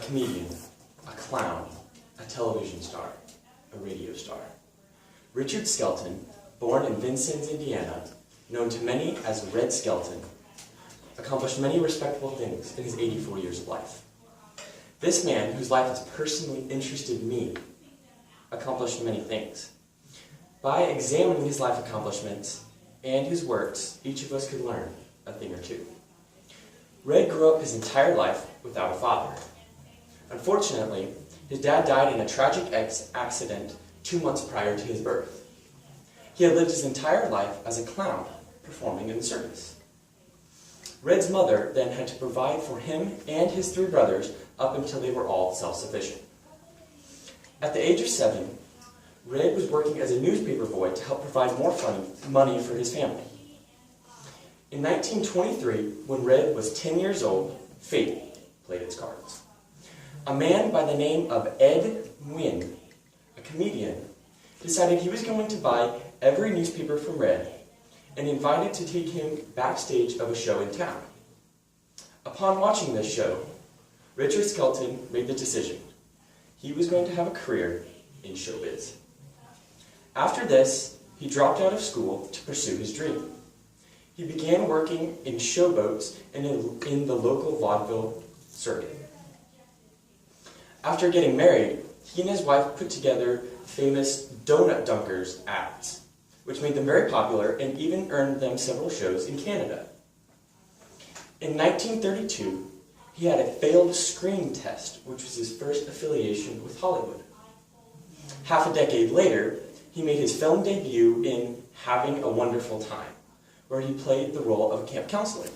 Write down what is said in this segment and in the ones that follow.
comedian, a clown, a television star, a radio star. Richard Skelton, born in Vincennes, Indiana, known to many as Red Skelton, accomplished many respectable things in his 84 years of life. This man, whose life has personally interested me, accomplished many things. By examining his life accomplishments and his works, each of us could learn a thing or two. Red grew up his entire life without a father. Unfortunately, his dad died in a tragic accident 2 months prior to his birth. He had lived his entire life as a clown, performing in the circus. Red's mother then had to provide for him and his 3 brothers up until they were all self-sufficient. At the age of 7, Red was working as a newspaper boy to help provide more money for his family. In 1923, when Red was 10 years old, fate played its cards. A man by the name of Ed Wynn, a comedian, decided he was going to buy every newspaper from Red and invited to take him backstage of a show in town. Upon watching this show, Richard Skelton made the decision. He was going to have a career in showbiz. After this, he dropped out of school to pursue his dream. He began working in showboats and in the local vaudeville circuit. After getting married, he and his wife put together famous Donut Dunkers acts, which made them very popular and even earned them several shows in Canada. In 1932, he had a failed screen test, which was his first affiliation with Hollywood. Half a decade later, he made his film debut in Having a Wonderful Time, where he played the role of a camp counselor.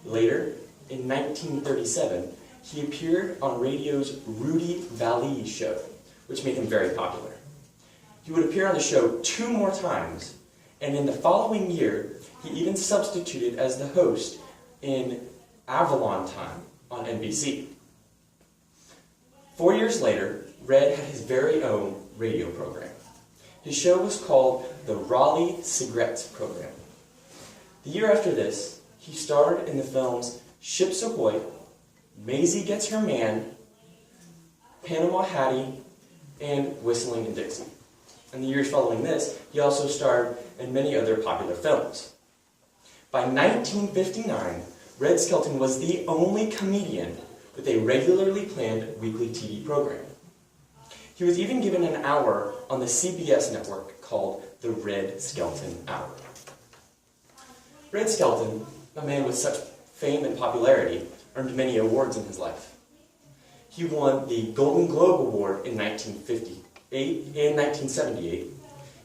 Later, in 1937, he appeared on radio's Rudy Vallee show, which made him very popular. He would appear on the show 2 more times, and in the following year, he even substituted as the host in Avalon Time on NBC. 4 years later, Red had his very own radio program. His show was called the Raleigh Cigarettes Program. The year after this, he starred in the films Ships Ahoy, Maisie Gets Her Man, Panama Hattie, and Whistling in Dixie. In the years following this, he also starred in many other popular films. By 1959, Red Skelton was the only comedian with a regularly planned weekly TV program. He was even given an hour on the CBS network called the Red Skelton Hour. Red Skelton, a man with such fame and popularity, earned many awards in his life. He won the Golden Globe Award in 1958 and 1978.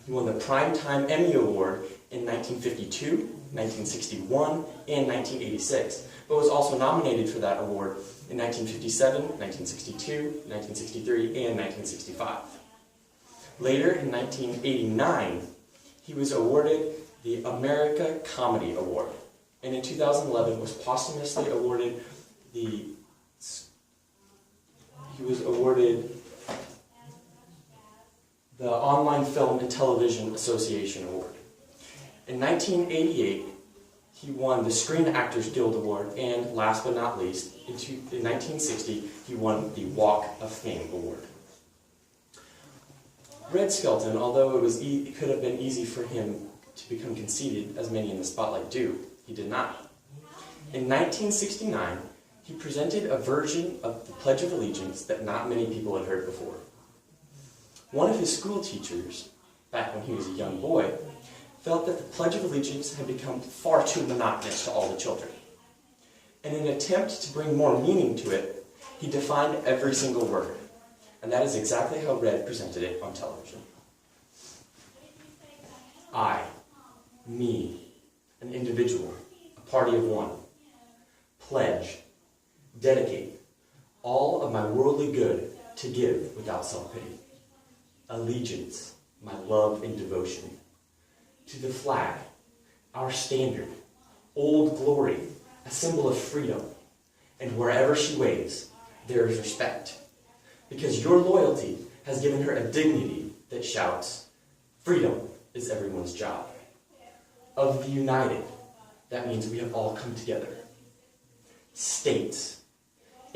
He won the Primetime Emmy Award in 1952, 1961, and 1986, but was also nominated for that award in 1957, 1962, 1963, and 1965. Later, in 1989, he was awarded the America Comedy Award, and in 2011 was posthumously awarded the Online Film and Television Association Award. In 1988, he won the Screen Actors Guild Award, and last but not least, in 1960, he won the Walk of Fame Award. Red Skelton, although it could have been easy for him to become conceited, as many in the spotlight do, he did not. In 1969, he presented a version of the Pledge of Allegiance that not many people had heard before. One of his school teachers, back when he was a young boy, felt that the Pledge of Allegiance had become far too monotonous to all the children. In an attempt to bring more meaning to it, he defined every single word, and that is exactly how Red presented it on television. I, me, an individual, a party of one, pledge, dedicate all of my worldly good to give without self-pity. Allegiance, my love and devotion. To the flag, our standard, old glory, a symbol of freedom. And wherever she waves, there is respect. Because your loyalty has given her a dignity that shouts, freedom is everyone's job. Of the united, that means we have all come together. States,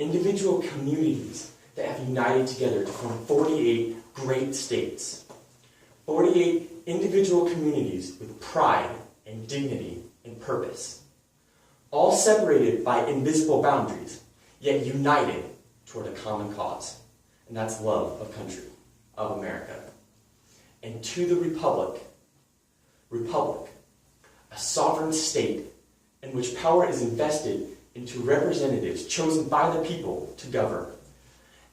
individual communities that have united together to form 48 great states. 48 individual communities with pride and dignity and purpose, all separated by invisible boundaries, yet united toward a common cause, and that's love of country, of America. And to the republic, a sovereign state in which power is invested into representatives chosen by the people to govern.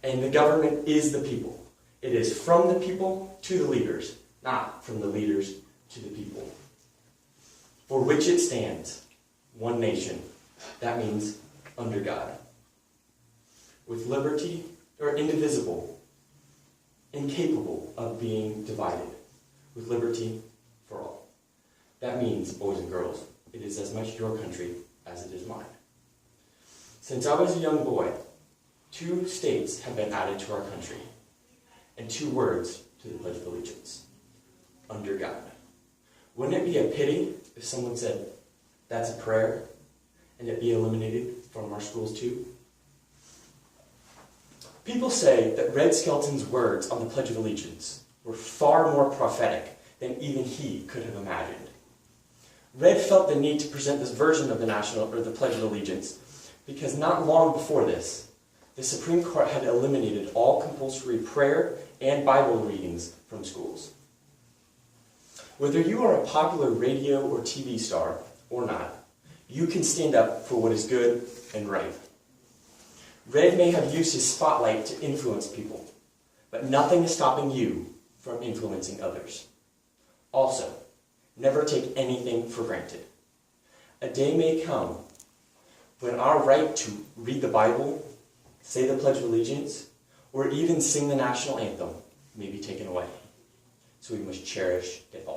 And the government is the people. It is from the people to the leaders, not from the leaders to the people. For which it stands, one nation. That means under God. With liberty, or indivisible, incapable of being divided. With liberty for all. That means, boys and girls, it is as much your country as it is mine. Since I was a young boy, 2 states have been added to our country, and 2 words to the Pledge of Allegiance. Under God. Wouldn't it be a pity if someone said, that's a prayer, and it be eliminated from our schools too? People say that Red Skelton's words on the Pledge of Allegiance were far more prophetic than even he could have imagined. Red felt the need to present this version of the Pledge of Allegiance because not long before this, the Supreme Court had eliminated all compulsory prayer and Bible readings from schools. Whether you are a popular radio or TV star or not, you can stand up for what is good and right. Red may have used his spotlight to influence people, but nothing is stopping you from influencing others. Also, never take anything for granted. A day may come when our right to read the Bible, say the Pledge of Allegiance, or even sing the national anthem may be taken away. So we must cherish it all.